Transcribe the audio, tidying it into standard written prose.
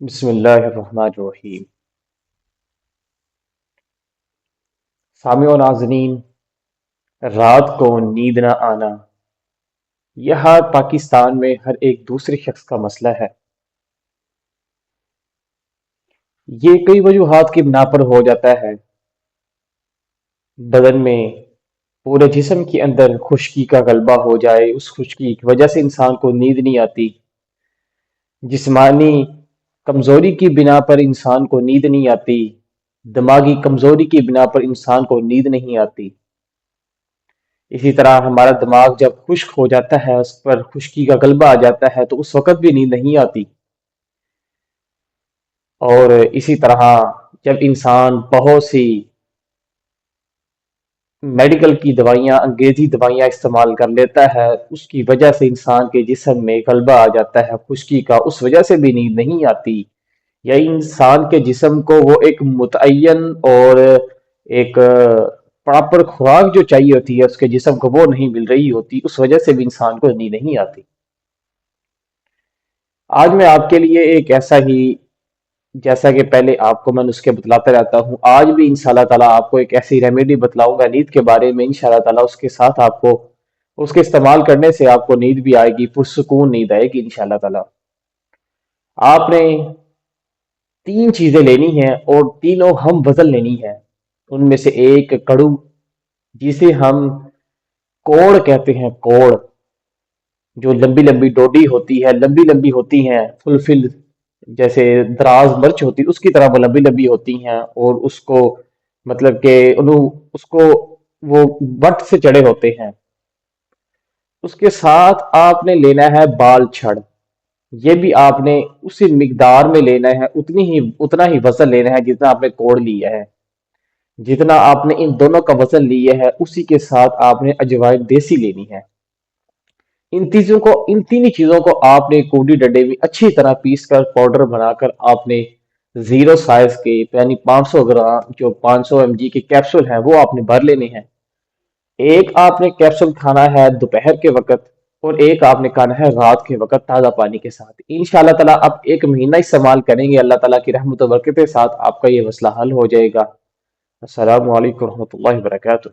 بسم اللہ الرحمن الرحیم۔ سامعین و ناظرین، رات کو نیند نہ آنا یہ حال پاکستان میں ہر ایک دوسرے شخص کا مسئلہ ہے۔ یہ کئی وجوہات کی بنا پر ہو جاتا ہے۔ بدن میں پورے جسم کے اندر خشکی کا غلبہ ہو جائے، اس خشکی کی وجہ سے انسان کو نیند نہیں آتی۔ جسمانی کمزوری کی بنا پر انسان کو نیند نہیں آتی۔ دماغی کمزوری کی بنا پر انسان کو نیند نہیں آتی۔ اسی طرح ہمارا دماغ جب خشک ہو جاتا ہے، اس پر خشکی کا غلبہ آ جاتا ہے تو اس وقت بھی نیند نہیں آتی۔ اور اسی طرح جب انسان بہت سی میڈیکل کی دوائیاں، انگریزی دوائیاں استعمال کر لیتا ہے، اس کی وجہ سے انسان کے جسم میں غلبہ آ جاتا ہے خشکی کا، اس وجہ سے بھی نیند نہیں آتی۔ یا انسان کے جسم کو وہ ایک متعین اور ایک پراپر خوراک جو چاہیے ہوتی ہے اس کے جسم کو، وہ نہیں مل رہی ہوتی، اس وجہ سے بھی انسان کو نیند نہیں آتی۔ آج میں آپ کے لیے ایک ایسا ہی، جیسا کہ پہلے آپ کو میں نسخے بتلاتا رہتا ہوں، آج بھی انشاءاللہ تعالیٰ آپ کو ایک ایسی ریمیڈی بتلاؤں گا نیند کے بارے میں، انشاءاللہ تعالیٰ اس کے ساتھ آپ کو اس کے استعمال کرنے سے آپ کو نیند بھی آئے گی، پرسکون نیند آئے گی انشاءاللہ تعالیٰ۔ آپ نے تین چیزیں لینی ہیں اور تینوں ہم وزن لینی ہے۔ ان میں سے ایک کڑو، جسے ہم کوڑ کہتے ہیں، کوڑ جو لمبی لمبی ڈوڈی ہوتی ہے، لمبی لمبی ہوتی ہیں، فلفل جیسے دراز مرچ ہوتی اس کی طرح وہ لمبی لمبی ہوتی ہیں، اور اس کو مطلب کہ اس کو وہ بٹ سے چڑے ہوتے ہیں۔ اس کے ساتھ آپ نے لینا ہے بال چھڑ، یہ بھی آپ نے اسی مقدار میں لینا ہے، اتنا ہی وزن لینا ہے جتنا آپ نے کوڑ لیا ہے۔ جتنا آپ نے ان دونوں کا وزن لیا ہے اسی کے ساتھ آپ نے اجوائن دیسی لینی ہے۔ ان تینی چیزوں کو آپ نے کوڈی ڈڈے میں اچھی طرح پیس کر پاؤڈر بنا کر آپ نے زیرو سائز کے یعنی 500 گرام جو 500 ایم جی کے کیپسول ہیں وہ آپ نے بھر لینے ہیں۔ ایک آپ نے کیپسول کھانا ہے دوپہر کے وقت، اور ایک آپ نے کھانا ہے رات کے وقت تازہ پانی کے ساتھ۔ انشاءاللہ تعالیٰ آپ ایک مہینہ استعمال کریں گے، اللہ تعالیٰ کی رحمت و برکت کے ساتھ آپ کا یہ مسئلہ حل ہو جائے گا۔ السلام علیکم ورحمۃ اللہ وبرکاتہ۔